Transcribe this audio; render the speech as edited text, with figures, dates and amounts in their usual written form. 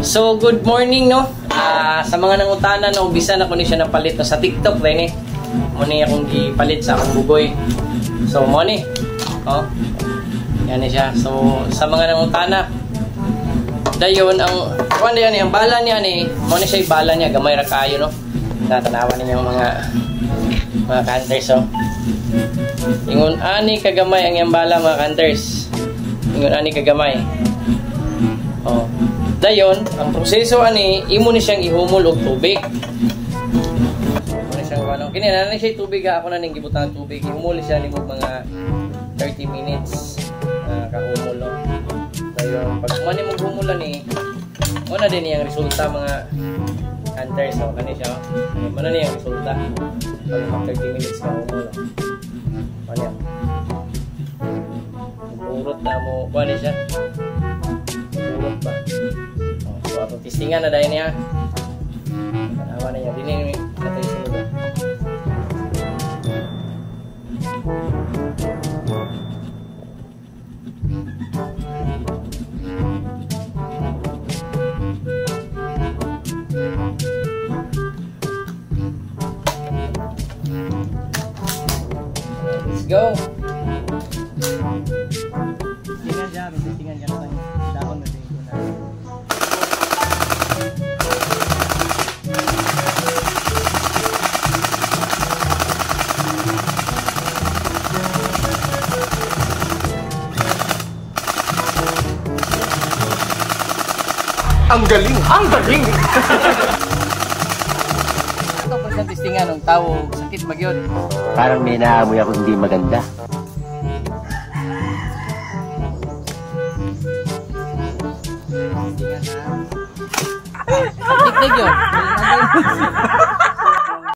So, good morning, no? Sa mga nangutana, no, bisan ako ni siya napalit no, sa TikTok, rin eh. Muna akong gipalit sa akong bugoy. So, money. Oh. Yan siya. So, sa mga nangutana, dayon, ano yan, ang bala niya, muna siya yung bala niya, gamay ra kayo, no? Natanawan niya yung mga hunters, oh. Ingon ani kagamay ang iyang bala, mga hunters. Ingon ani kagamay. Oh. Dayon, ang proseso ani, imo ni siyang ihumol og tubig. Imo ni siyang ano, kini na siya tubig, ako na ning gibutang tubig. Ihumol siya nimo mga 30 minutes. Kahumol, no. Dayon, pag man mo humulan una din yang resulta, mga hunters, so kani siya. Ano ni ang resulta? Pag 30 minutes ka humol. Ano yan? Urot na mo, kuha siya. Urot ba? So, atong testingan na dahil niya. Panawa na niya. Dini natin sunod. Let's go! Tingnan dyan, tingnan dyan sa dahon na dito na. Ang galing! Ang galing! Ito po sa testingan ng tao, sakit ba yun? Parang may naamoy ako hindi maganda. Sakit na yun.